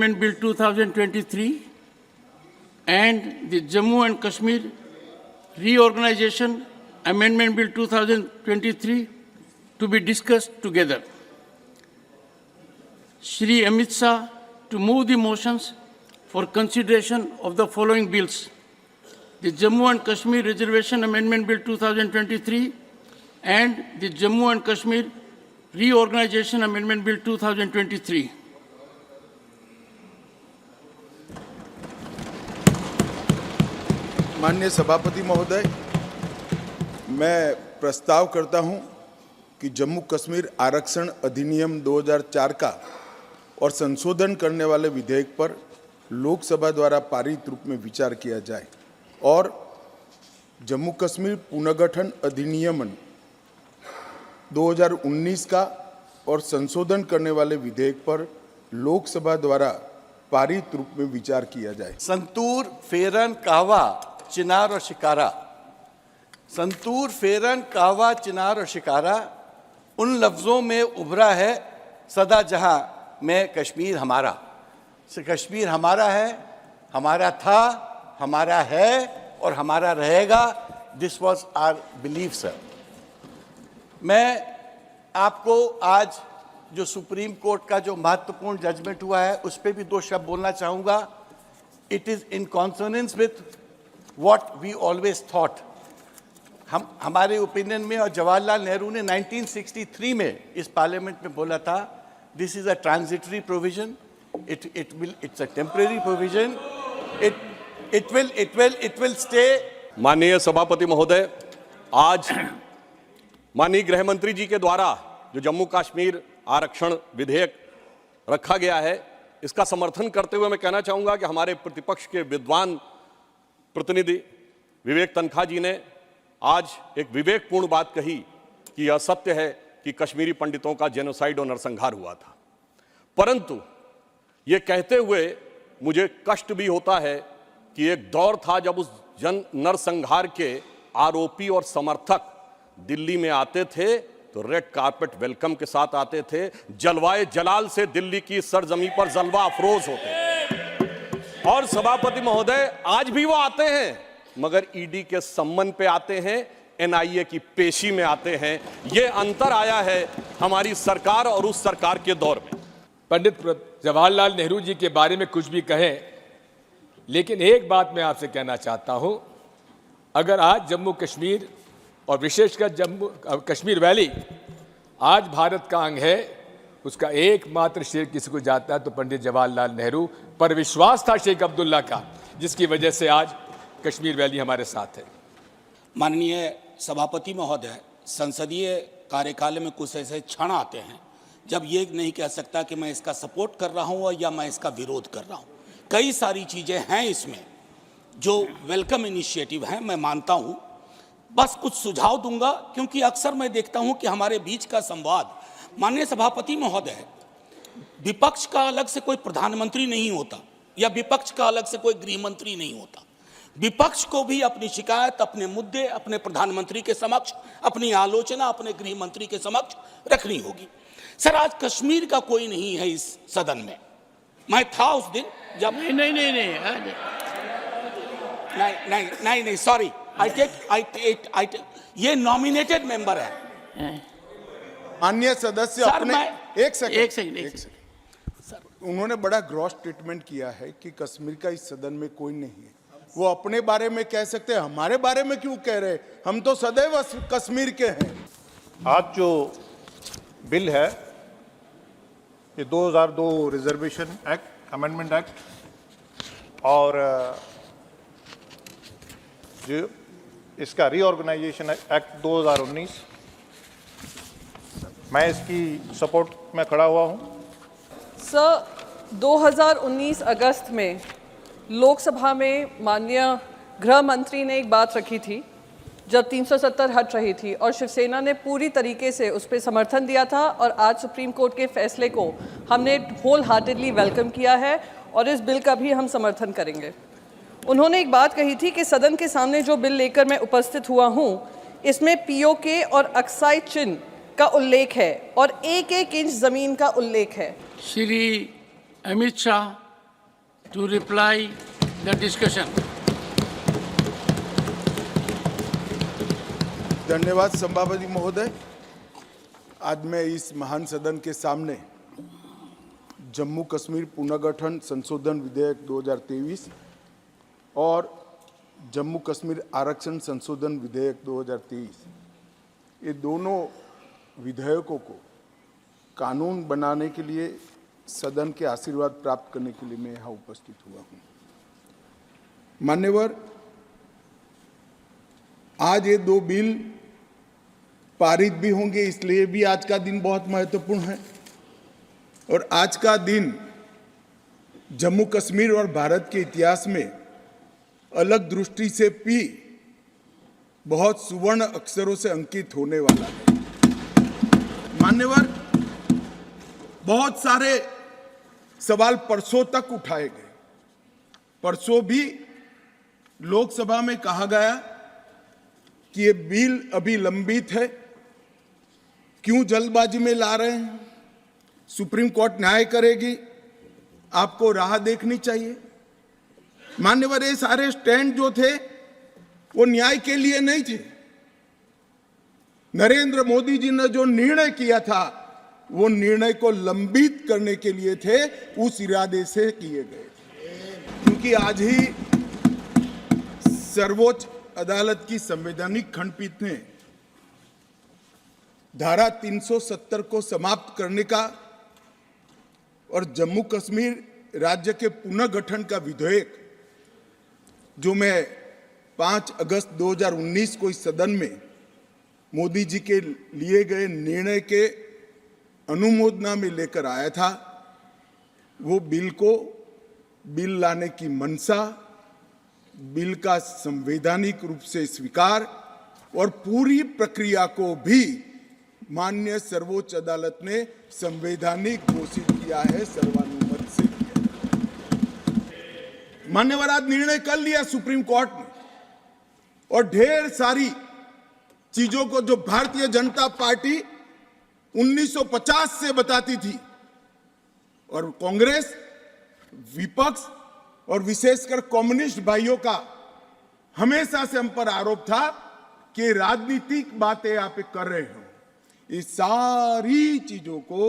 Amendment Bill 2023 and the Jammu and Kashmir Reorganization Amendment Bill 2023 to be discussed together. Shri Amit Shah to move the motions for consideration of the following bills: the Jammu and Kashmir Reservation Amendment Bill 2023 and the Jammu and Kashmir Reorganization Amendment Bill 2023. माननीय सभापति महोदय, मैं प्रस्ताव करता हूं कि जम्मू कश्मीर आरक्षण अधिनियम 2004 का और संशोधन करने वाले विधेयक पर लोकसभा द्वारा पारित रूप में विचार किया जाए और जम्मू कश्मीर पुनर्गठन अधिनियम 2019 का और संशोधन करने वाले विधेयक पर लोकसभा द्वारा पारित रूप में विचार किया जाए। संतूर, फेरन, कहवा, चिनार और शिकारा। संतूर, फेरन, कहवा, चिनार और शिकारा उन लफ्ज़ों में उभरा है सदा जहां में कश्मीर हमारा। कश्मीर हमारा है, हमारा था, हमारा है और हमारा रहेगा। This was our belief sir. मैं आपको आज जो सुप्रीम कोर्ट का जो महत्वपूर्ण जजमेंट हुआ है उस पर भी दो शब्द बोलना चाहूँगा। It is in consonance with what we always thought. हमारे ओपिनियन में, और जवाहरलाल नेहरू ने 1963 में इस पार्लियामेंट में बोला था, this is a transitory provision, it's a temporary provision, it will stay. माननीय सभापति महोदय, आज माननीय गृह मंत्री जी के द्वारा जो जम्मू कश्मीर आरक्षण विधेयक रखा गया है, इसका समर्थन करते हुए मैं कहना चाहूँगा कि हमारे प्रतिपक्ष के विद्वान प्रतिनिधि विवेक तनखा जी ने आज एक विवेकपूर्ण बात कही कि यह सत्य है कि कश्मीरी पंडितों का जेनोसाइड और नरसंहार हुआ था। परंतु ये कहते हुए मुझे कष्ट भी होता है कि एक दौर था जब उस नरसंहार के आरोपी और समर्थक दिल्ली में आते थे तो रेड कारपेट वेलकम के साथ आते थे, जलवाए जलाल से दिल्ली की सरजमी पर जलवा अफरोज होते थे। और सभापति महोदय, आज भी वो आते हैं मगर ईडी के सम्मन पे आते हैं, एनआईए की पेशी में आते हैं। ये अंतर आया है हमारी सरकार और उस सरकार के दौर में। पंडित जवाहरलाल नेहरू जी के बारे में कुछ भी कहें, लेकिन एक बात मैं आपसे कहना चाहता हूं, अगर आज जम्मू कश्मीर और विशेषकर जम्मू कश्मीर वैली आज भारत का अंग है, उसका एकमात्र श्रेय किसी को जाता है तो पंडित जवाहरलाल नेहरू पर विश्वास था शेख अब्दुल्ला का, जिसकी वजह से आज कश्मीर वैली हमारे साथ है। माननीय सभापति महोदय, संसदीय कार्यकाल में कुछ ऐसे क्षण आते हैं जब ये नहीं कह सकता कि मैं इसका सपोर्ट कर रहा हूँ या मैं इसका विरोध कर रहा हूँ। कई सारी चीज़ें हैं इसमें जो वेलकम इनिशिएटिव हैं, मैं मानता हूँ। बस कुछ सुझाव दूंगा क्योंकि अक्सर मैं देखता हूँ कि हमारे बीच का संवाद, माननीय सभापति महोदय, विपक्ष का अलग से कोई प्रधानमंत्री नहीं होता या विपक्ष का अलग से कोई गृह मंत्री नहीं होता। विपक्ष को भी अपनी शिकायत, अपने मुद्दे अपने प्रधानमंत्री के समक्ष, अपनी आलोचना अपने गृह मंत्री के समक्ष रखनी होगी। सर, आज कश्मीर का कोई नहीं है इस सदन में। मैं था उस दिन जब नहीं सॉरी, I take ये नॉमिनेटेड मेंबर है। माननीय सदस्य अपने एक सेकंड सर, उन्होंने बड़ा ग्रॉस स्टेटमेंट किया है कि कश्मीर का इस सदन में कोई नहीं है। वो अपने बारे में कह सकते हैं, हमारे बारे में क्यों कह रहे? हम तो सदैव कश्मीर के हैं। आज जो बिल है ये 2002 रिजर्वेशन एक्ट, अमेंडमेंट एक्ट, और जो इसका रीऑर्गेनाइजेशन एक्ट 2019, मैं इसकी सपोर्ट में खड़ा हुआ हूँ। सर, 2019 अगस्त में लोकसभा में माननीय गृह मंत्री ने एक बात रखी थी जब 370 हट रही थी और शिवसेना ने पूरी तरीके से उस पर समर्थन दिया था और आज सुप्रीम कोर्ट के फैसले को हमने होल हार्टेडली वेलकम किया है और इस बिल का भी हम समर्थन करेंगे। उन्होंने एक बात कही थी कि सदन के सामने जो बिल लेकर मैं उपस्थित हुआ हूँ इसमें पीओके और अक्साई चिन्ह का उल्लेख है और एक एक इंच जमीन का उल्लेख है। Shri Amit Shah to reply the discussion. धन्यवाद सभापति महोदय। आज मैं इस महान सदन के सामने जम्मू कश्मीर पुनर्गठन संशोधन विधेयक 2023 और जम्मू कश्मीर आरक्षण संशोधन विधेयक 2023 ये दोनों विधेयकों को कानून बनाने के लिए सदन के आशीर्वाद प्राप्त करने के लिए मैं यहाँ उपस्थित हुआ हूँ। मान्यवर, आज ये दो बिल पारित भी होंगे, इसलिए भी आज का दिन बहुत महत्वपूर्ण है। और आज का दिन जम्मू कश्मीर और भारत के इतिहास में अलग दृष्टि से भी बहुत सुवर्ण अक्षरों से अंकित होने वाला है। मान्यवर, बहुत सारे सवाल परसों तक उठाए गए। परसों भी लोकसभा में कहा गया कि ये बिल अभी लंबित है, क्यों जल्दबाजी में ला रहे हैं, सुप्रीम कोर्ट न्याय करेगी, आपको राह देखनी चाहिए। मान्यवर, ये सारे स्टैंड जो थे वो न्याय के लिए नहीं थे। नरेंद्र मोदी जी ने जो निर्णय किया था वो निर्णय को लंबित करने के लिए थे, उस इरादे से किए गए थे। क्योंकि आज ही सर्वोच्च अदालत की संवैधानिक खंडपीठ ने धारा 370 को समाप्त करने का और जम्मू कश्मीर राज्य के पुनर्गठन का विधेयक जो मैं 5 अगस्त 2019 को इस सदन में मोदी जी के लिए गए निर्णय के अनुमोदना में लेकर आया था, वो बिल लाने की मंशा, बिल का संवैधानिक रूप से स्वीकार और पूरी प्रक्रिया को भी माननीय सर्वोच्च अदालत ने संवैधानिक घोषित किया है, सर्वानुमत से किया। मान्यवर, आज निर्णय कर लिया सुप्रीम कोर्ट ने और ढेर सारी चीजों को जो भारतीय जनता पार्टी 1950 से बताती थी और कांग्रेस, विपक्ष और विशेषकर कम्युनिस्ट भाइयों का हमेशा से हम पर आरोप था कि राजनीतिक बातें आप कर रहे हो, इस सारी चीजों को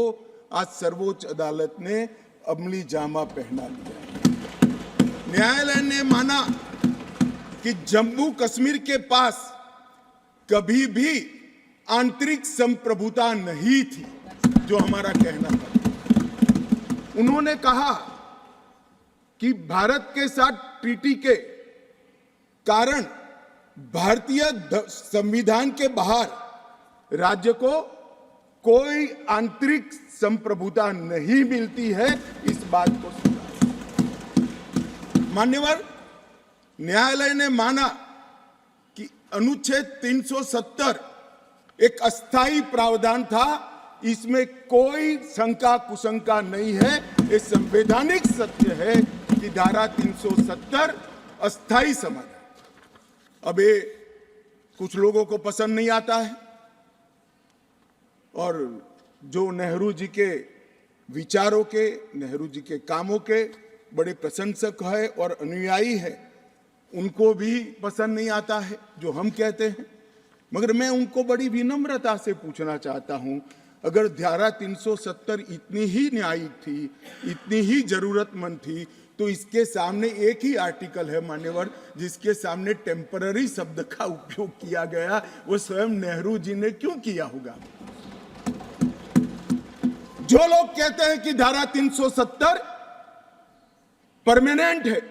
आज सर्वोच्च अदालत ने अमली जामा पहना दिया। न्यायालय ने माना कि जम्मू कश्मीर के पास कभी भी आंतरिक संप्रभुता नहीं थी, जो हमारा कहना था। उन्होंने कहा कि भारत के साथ ट्रीटी के कारण भारतीय संविधान के बाहर राज्य को कोई आंतरिक संप्रभुता नहीं मिलती है, इस बात को सुना। मान्यवर, न्यायालय ने माना कि अनुच्छेद 370 एक अस्थायी प्रावधान था, इसमें कोई शंका कुशंका नहीं है, ये संवैधानिक सत्य है कि धारा 370 अस्थायी समाधान। अब ये कुछ लोगों को पसंद नहीं आता है और जो नेहरू जी के विचारों के, नेहरू जी के कामों के बड़े प्रशंसक है और अनुयायी है, उनको भी पसंद नहीं आता है जो हम कहते हैं। मगर मैं उनको बड़ी विनम्रता से पूछना चाहता हूं, अगर धारा 370 इतनी ही न्यायिक थी, इतनी ही जरूरतमंद थी, तो इसके सामने एक ही आर्टिकल है मान्यवर जिसके सामने टेम्पररी शब्द का उपयोग किया गया, वो स्वयं नेहरू जी ने क्यों किया होगा? जो लोग कहते हैं कि धारा 370 परमानेंट है,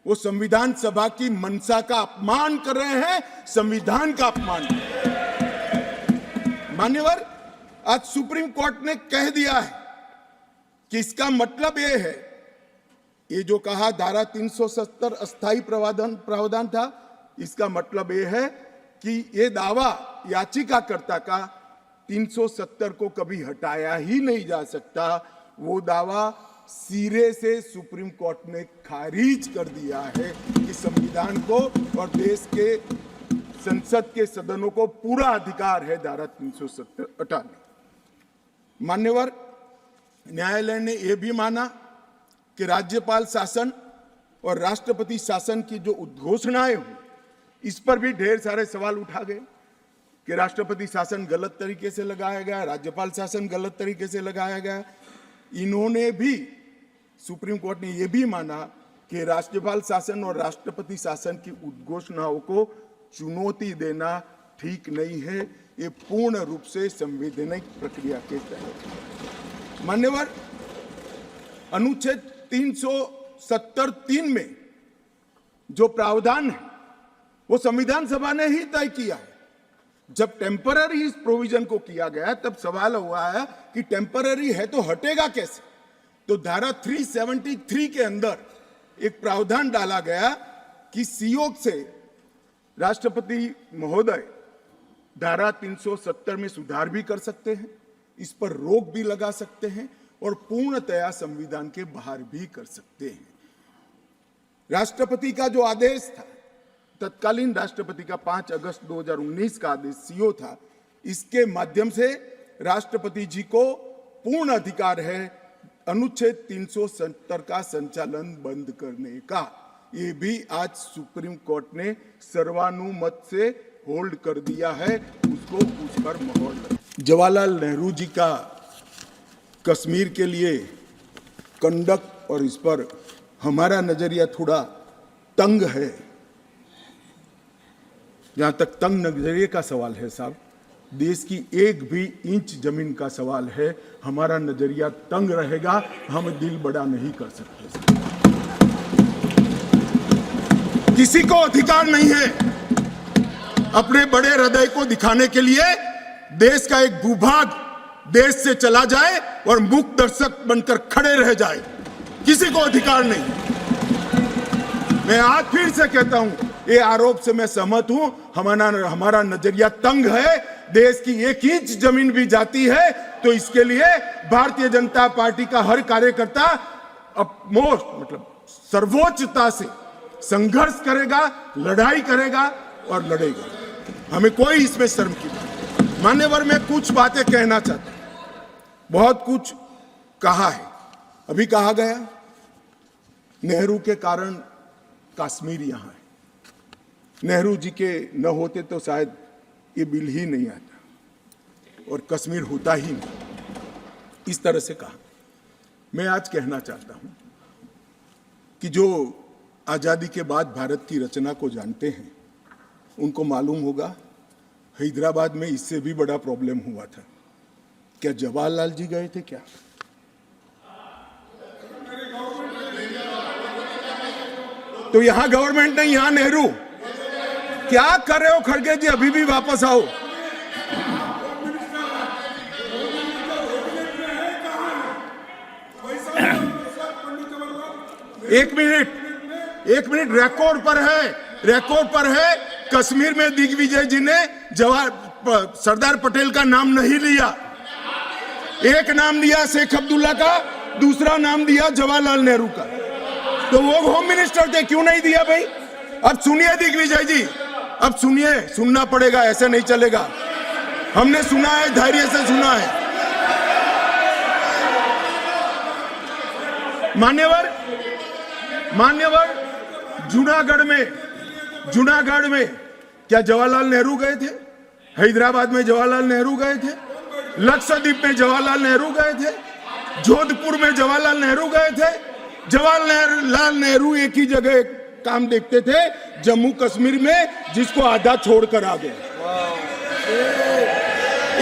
वो संविधान सभा की मंशा का अपमान कर रहे हैं, संविधान का अपमान कर रहे हैं। मान्यवर, आज सुप्रीम कोर्ट ने कह दिया है कि इसका मतलब यह है, ये जो कहा धारा 370 अस्थायी प्रावधान था, इसका मतलब यह है कि ये दावा याचिकाकर्ता का 370 को कभी हटाया ही नहीं जा सकता। वो दावा सिरे से सुप्रीम कोर्ट ने खारिज कर दिया है कि संविधान को और देश के संसद के सदनों को पूरा अधिकार है धारा 370 हटाने। मान्यवर, न्यायालय ने यह भी माना कि राज्यपाल शासन और राष्ट्रपति शासन की जो उद्घोषणाएं हुई, इस पर भी ढेर सारे सवाल उठा गए कि राष्ट्रपति शासन गलत तरीके से लगाया गया, राज्यपाल शासन गलत तरीके से लगाया गया। इन्होंने भी, सुप्रीम कोर्ट ने यह भी माना कि राज्यपाल शासन और राष्ट्रपति शासन की उद्घोषणाओं को चुनौती देना ठीक नहीं है, ये पूर्ण रूप से संवैधानिक प्रक्रिया के तहत। मान्यवर, अनुच्छेद 370(3) में जो प्रावधान है वो संविधान सभा ने ही तय किया है। जब टेम्पररी इस प्रोविजन को किया गया तब सवाल हुआ है कि टेम्पररी है तो हटेगा कैसे। तो धारा 373 के अंदर एक प्रावधान डाला गया कि संयोग से राष्ट्रपति महोदय धारा 370 में सुधार भी कर सकते हैं, इस पर रोक भी लगा सकते हैं और पूर्णतया संविधान के बाहर भी कर सकते हैं। राष्ट्रपति का जो आदेश था, तत्कालीन राष्ट्रपति का 5 अगस्त 2019 का आदेश सीओ था, इसके माध्यम से राष्ट्रपति जी को पूर्ण अधिकार है अनुच्छेद 370 का संचालन बंद करने का। ये भी आज सुप्रीम कोर्ट ने सर्वानुमत से होल्ड कर दिया है, उसको उस पर मोहर लगी। जवाहरलाल नेहरू जी का कश्मीर के लिए कंडक्ट और इस पर हमारा नजरिया थोड़ा तंग है। जहां तक तंग नजरिए का सवाल है साहब, देश की एक भी इंच जमीन का सवाल है, हमारा नजरिया तंग रहेगा, हम दिल बड़ा नहीं कर सकते। किसी को अधिकार नहीं है अपने बड़े हृदय को दिखाने के लिए देश का एक भूभाग देश से चला जाए और मूक दर्शक बनकर खड़े रह जाए, किसी को अधिकार नहीं। मैं आज फिर से कहता हूं, ये आरोप से मैं सहमत हूं, हमारा नजरिया तंग है। देश की एक इंच जमीन भी जाती है तो इसके लिए भारतीय जनता पार्टी का हर कार्यकर्ता सर्वोच्चता से संघर्ष करेगा, लड़ाई करेगा और लड़ेगा। हमें कोई इसमें शर्म की बात नहीं। मान्यवर, मैं कुछ बातें कहना चाहता हूं। बहुत कुछ कहा है, अभी कहा गया नेहरू के कारण कश्मीर यहां है, नेहरू जी के न होते तो शायद ये बिल ही नहीं आता और कश्मीर होता ही नहीं, इस तरह से कहा। मैं आज कहना चाहता हूं कि जो आजादी के बाद भारत की रचना को जानते हैं उनको मालूम होगा हैदराबाद में इससे भी बड़ा प्रॉब्लम हुआ था। क्या जवाहरलाल जी गए थे क्या? तो यहां गवर्नमेंट नहीं, यहां नेहरू। क्या कर रहे हो खड़गे जी, अभी भी वापस आओ। एक मिनट, रिकॉर्ड पर है, कश्मीर में दिग्विजय जी ने सरदार पटेल का नाम नहीं लिया। एक नाम दिया शेख अब्दुल्ला का, दूसरा नाम दिया जवाहरलाल नेहरू का। तो वो होम मिनिस्टर थे, क्यों नहीं दिया भाई? अब सुनिए दिग्विजय जी, अब सुनिए, सुनना पड़ेगा, ऐसे नहीं चलेगा। हमने सुना है, धैर्य से सुना है। मान्यवर, जूनागढ़ में क्या जवाहरलाल नेहरू गए थे? हैदराबाद में जवाहरलाल नेहरू गए थे? लक्षद्वीप में जवाहरलाल नेहरू गए थे? जोधपुर में जवाहरलाल नेहरू गए थे? जवाहरलाल नेहरू एक ही जगह काम देखते थे, जम्मू कश्मीर में, जिसको आधा छोड़कर आ गए।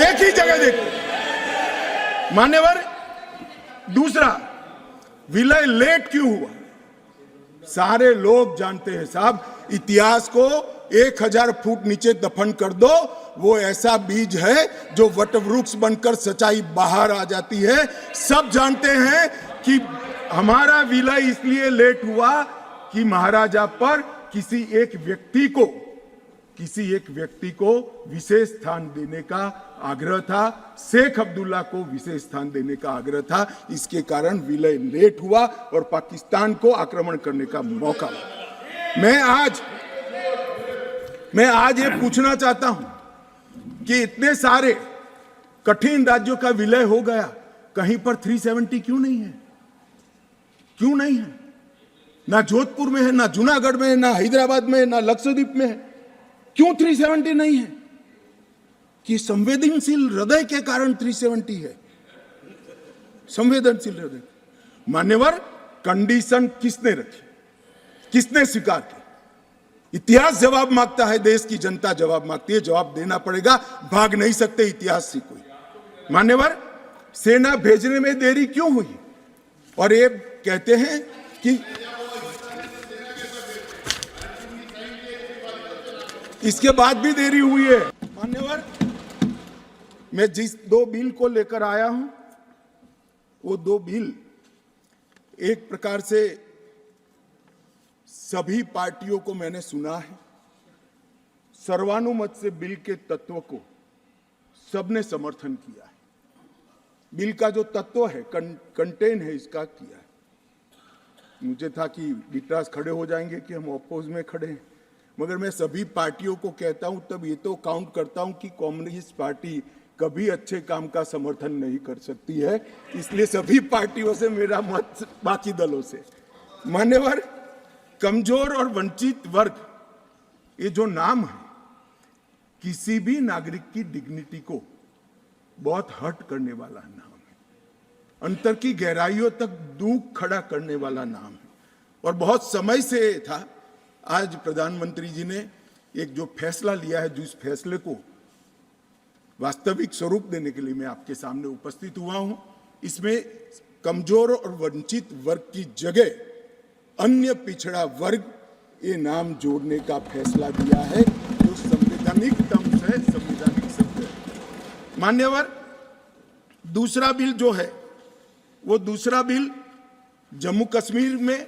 एक ही जगह देखते। मान्यवर, दूसरा, विलय लेट क्यों हुआ? सारे लोग जानते हैं साहब, इतिहास को 1000 फुट नीचे दफन कर दो, वो ऐसा बीज है जो वटवृक्ष बनकर सच्चाई बाहर आ जाती है। सब जानते हैं कि हमारा विलय इसलिए लेट हुआ कि महाराजा पर किसी एक व्यक्ति को विशेष स्थान देने का आग्रह था, शेख अब्दुल्ला को विशेष स्थान देने का आग्रह था। इसके कारण विलय लेट हुआ और पाकिस्तान को आक्रमण करने का मौका मिला। मैं आज ये पूछना चाहता हूं कि इतने सारे कठिन राज्यों का विलय हो गया, कहीं पर 370 क्यों नहीं है? क्यों नहीं है? ना जोधपुर में है, ना जूनागढ़ में है, ना हैदराबाद में है, ना लक्षद्वीप में है। क्यों 370 नहीं है? कि संवेदनशील हृदय के कारण 370 है। संवेदनशील हृदय। मान्यवर, कंडीशन किसने रखी, किसने स्वीकार की? इतिहास जवाब मांगता है, देश की जनता जवाब मांगती है, जवाब देना पड़ेगा, भाग नहीं सकते इतिहास से कोई। मान्यवर, सेना भेजने में देरी क्यों हुई? और ये कहते हैं कि इसके बाद भी देरी हुई है। मान्यवर, मैं जिस 2 बिल को लेकर आया हूं, वो 2 बिल एक प्रकार से सभी पार्टियों को मैंने सुना है, सर्वानुमत से बिल के तत्व को सबने समर्थन किया है। बिल का जो तत्व है, कंटेन है, इसका किया है। मुझे था कि विटराज खड़े हो जाएंगे कि हम अपोज में खड़े हैं, मगर मैं सभी पार्टियों को कहता हूं, तब ये तो काउंट करता हूं कि कम्युनिस्ट पार्टी कभी अच्छे काम का समर्थन नहीं कर सकती है, इसलिए सभी पार्टियों से मेरा मत बाकी दलों से। मान्यवर, कमजोर और वंचित वर्ग, ये जो नाम है, किसी भी नागरिक की डिग्निटी को बहुत हर्ट करने वाला नाम है, अंतर की गहराइयों तक दुख खड़ा करने वाला नाम है। और बहुत समय से था, आज प्रधानमंत्री जी ने एक जो फैसला लिया है, जिस फैसले को वास्तविक स्वरूप देने के लिए मैं आपके सामने उपस्थित हुआ हूं, इसमें कमजोर और वंचित वर्ग की जगह अन्य पिछड़ा वर्ग ये नाम जोड़ने का फैसला दिया है, जो संवैधानिक दम से संवैधानिक शब्द है। मान्यवर, दूसरा बिल जो है, वो दूसरा बिल जम्मू कश्मीर में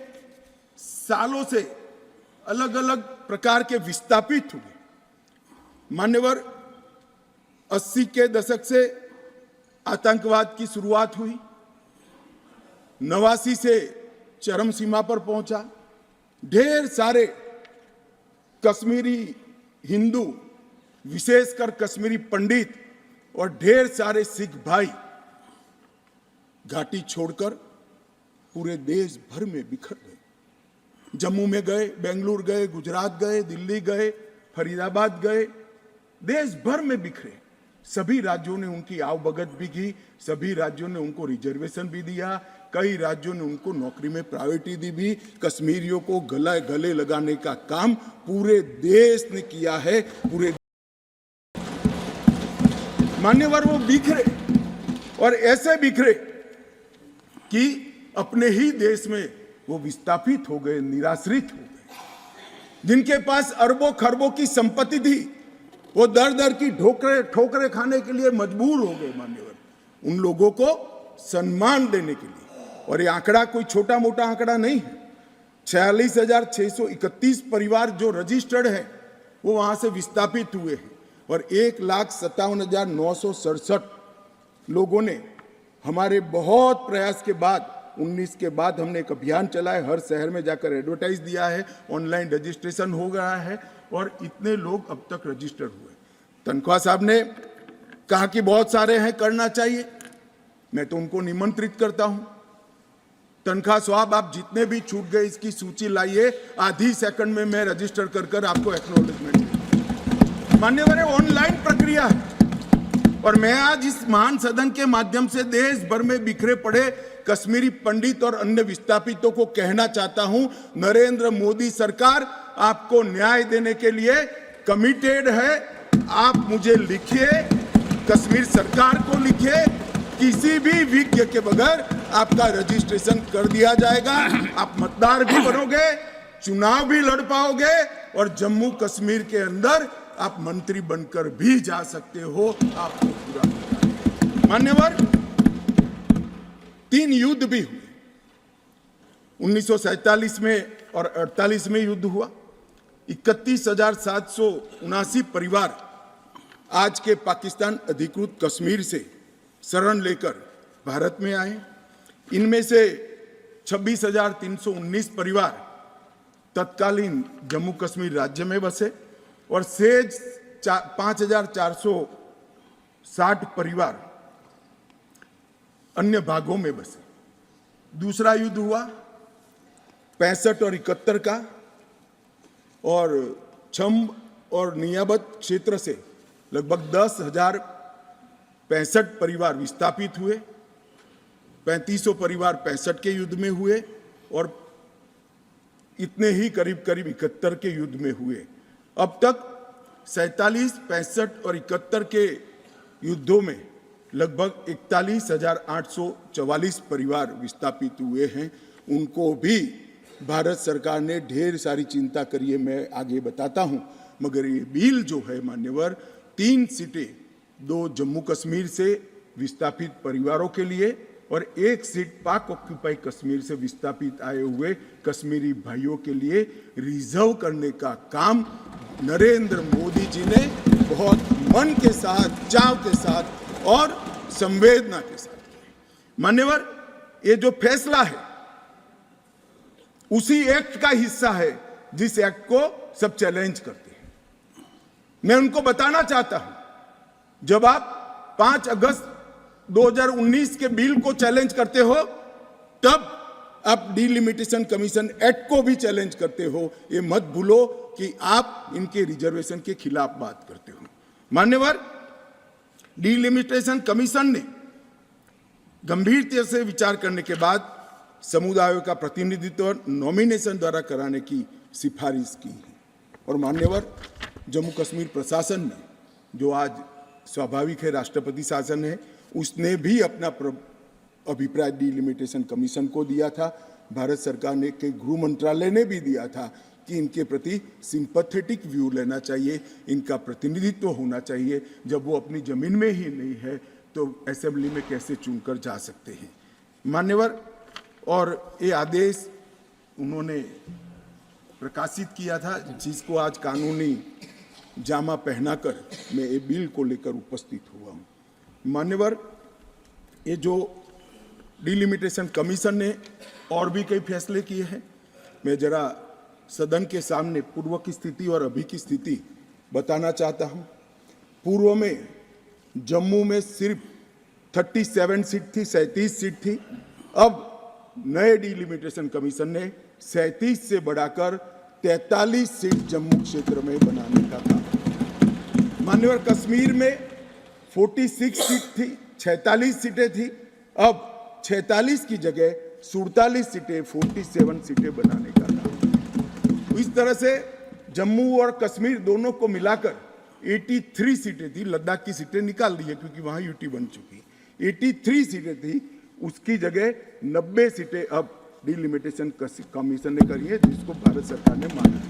सालों से अलग अलग प्रकार के विस्थापित हुए। मान्यवर, 80 के दशक से आतंकवाद की शुरुआत हुई, 89 से चरम सीमा पर पहुंचा। ढेर सारे कश्मीरी हिंदू, विशेषकर कश्मीरी पंडित और ढेर सारे सिख भाई घाटी छोड़कर पूरे देश भर में बिखर गए। जम्मू में गए, बेंगलुरु गए, गुजरात गए, दिल्ली गए, फरीदाबाद गए, देश भर में बिखरे। सभी राज्यों ने उनकी आवभगत भी की, सभी राज्यों ने उनको रिजर्वेशन भी दिया, कई राज्यों ने उनको नौकरी में प्रायोरिटी दी भी। कश्मीरियों को गले लगाने का काम पूरे देश ने किया है। पूरे मान्यवर, वो बिखरे और ऐसे बिखरे कि अपने ही देश में वो विस्थापित हो गए, निराश्रित हो गए। जिनके पास अरबों खरबों की संपत्ति थी, वो दर दर की ठोकरे खाने के लिए मजबूर हो गए। मान्यवर, उन लोगों को सम्मान देने के लिए, और ये आंकड़ा कोई छोटा मोटा आंकड़ा नहीं है, 46,631 परिवार जो रजिस्टर्ड है वो वहां से विस्थापित हुए हैं, और 1,57,967 लोगों ने हमारे बहुत प्रयास के बाद 19 के बाद हमने एक अभियान चलाया, हर शहर में जाकर एडवर्टाइज दिया है, ऑनलाइन रजिस्ट्रेशन हो गया है, और इतने लोग अब तक रजिस्टर्ड हुए। तनख्वाह साहब ने कहा कि बहुत सारे हैं, करना चाहिए। मैं तो उनको निमंत्रित करता हूं, तनख्वाह साहब आप जितने भी छूट गए इसकी सूची लाइए, आधी सेकंड में मैं रजिस्टर कर आपको एक्नॉलेजमेंट दूंगा। मान्यवर, ऑनलाइन प्रक्रिया है, और मैं आज इस महान सदन के माध्यम से देश भर में बिखरे पड़े कश्मीरी पंडित और अन्य विस्थापितों को कहना चाहता हूं, नरेंद्र मोदी सरकार आपको न्याय देने के लिए कमिटेड है। आप मुझे लिखिए, कश्मीर सरकार को लिखिए, किसी भी विज्ञ के बगैर आपका रजिस्ट्रेशन कर दिया जाएगा। आप मतदार भी बनोगे, चुनाव भी लड़ पाओगे, और जम्मू कश्मीर के अंदर आप मंत्री बनकर भी जा सकते हो। आपको पूरा मान्यवर, 3 युद्ध भी हुए, 1947 में और 48 में युद्ध हुआ। 31,779 परिवार आज के पाकिस्तान अधिकृत कश्मीर से शरण लेकर भारत में आए। इनमें से 26,319 परिवार तत्कालीन जम्मू कश्मीर राज्य में बसे, और शेष 5,460 परिवार अन्य भागों में बसे। दूसरा युद्ध हुआ 65 और 71 का, और छम और नियामत क्षेत्र से लगभग 10,065 परिवार विस्थापित हुए, 3500 परिवार 65 के युद्ध में हुए और इतने ही करीब 71 के युद्ध में हुए। अब तक 47, 65 और 71 के युद्धों में लगभग 41,844 परिवार विस्थापित हुए हैं। उनको भी भारत सरकार ने ढेर सारी चिंता करी है, मैं आगे बताता हूं। मगर ये बिल जो है मान्यवर, 3 सीटें 2 जम्मू कश्मीर से विस्थापित परिवारों के लिए और 1 सीट पाक ऑक्यूपाई कश्मीर से विस्थापित आए हुए कश्मीरी भाइयों के लिए रिजर्व करने का काम नरेंद्र मोदी जी ने बहुत मन के साथ, चाव के साथ और संवेदना के साथ किया। मान्यवर, ये जो फैसला है उसी एक्ट का हिस्सा है जिस एक्ट को सब चैलेंज करते हैं। मैं उनको बताना चाहता हूं, जब आप 5 अगस्त 2019 के बिल को चैलेंज करते हो, तब आप डिलिमिटेशन कमीशन एक्ट को भी चैलेंज करते हो। ये मत भूलो कि आप इनके रिजर्वेशन के खिलाफ बात करते हो। मान्यवर, डिलिमिटेशन कमीशन ने गंभीरता से विचार करने के बाद समुदायों का प्रतिनिधित्व नॉमिनेशन द्वारा कराने की सिफारिश की है। और मान्यवर, जम्मू कश्मीर प्रशासन ने, जो आज स्वाभाविक है राष्ट्रपति शासन है, उसने भी अपना अभिप्राय डिलिमिटेशन कमीशन को दिया था। भारत सरकार ने के गृह मंत्रालय ने भी दिया था कि इनके प्रति सिंपैथेटिक व्यू लेना चाहिए, इनका प्रतिनिधित्व होना चाहिए। जब वो अपनी जमीन में ही नहीं है तो असेंबली में कैसे चुनकर जा सकते हैं। मान्यवर, और ये आदेश उन्होंने प्रकाशित किया था, जिसको आज कानूनी जामा पहनाकर मैं ये बिल को लेकर उपस्थित हुआ हूँ। मान्यवर, ये जो डिलिमिटेशन कमीशन ने और भी कई फैसले किए हैं, मैं जरा सदन के सामने पूर्व की स्थिति और अभी की स्थिति बताना चाहता हूँ। पूर्व में जम्मू में सिर्फ 37 सीट थी, 37 सीट थी। अब नए डिलिमिटेशन कमीशन ने 37 से बढ़ाकर 43 सीट जम्मू क्षेत्र में बनाने का काम। मान्यवर, कश्मीर में 46 सीट थी, 46 सीटें थी। अब 46 की जगह 47 सीटें, 47 सीटें बनाने का काम। इस तरह से जम्मू और कश्मीर दोनों को मिलाकर 83 सीटें थी। लद्दाख की सीटें निकाल दी है क्योंकि वहां यूटी बन चुकी। 83 सीटें थी, उसकी जगह 90 सीटें अब डिलिमिटेशन कमीशन ने करी है, जिसको भारत सरकार ने माना है।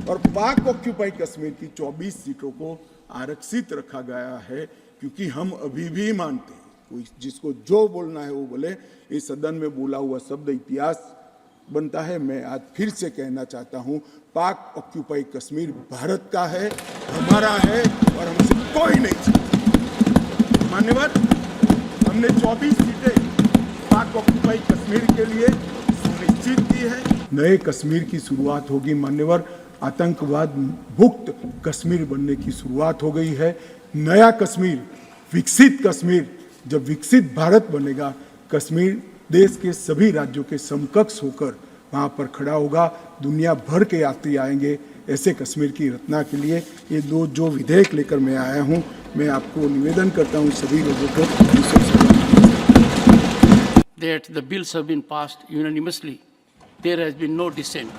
और पाक ऑक्यूपाई कश्मीर की 24 सीटों को आरक्षित रखा गया है, क्योंकि हम अभी भी मानते हैं, कोई जिसको जो बोलना है वो बोले। इस सदन में बोला हुआ शब्द इतिहास बनता है। मैं आज फिर से कहना चाहता हूँ, पाक ऑक्यूपाई कश्मीर भारत का है, हमारा है और हमसे कोई नहीं छीन। मान्यवर, हमने 24 सीटें पाक ऑक्यूपाई कश्मीर के लिए सुनिश्चित की है। नए कश्मीर की शुरुआत होगी। मान्यवर, आतंकवाद मुक्त कश्मीर बनने की शुरुआत हो गई है। नया कश्मीर, विकसित कश्मीर, जब विकसित भारत बनेगा, कश्मीर देश के सभी राज्यों के समकक्ष होकर वहाँ पर खड़ा होगा। दुनिया भर के यात्री आएंगे ऐसे कश्मीर की रचना के लिए। ये जो विधेयक लेकर मैं आया हूँ, मैं आपको निवेदन करता हूँ सभी लोगों को that the bills have been passed unanimously. There has been no dissent.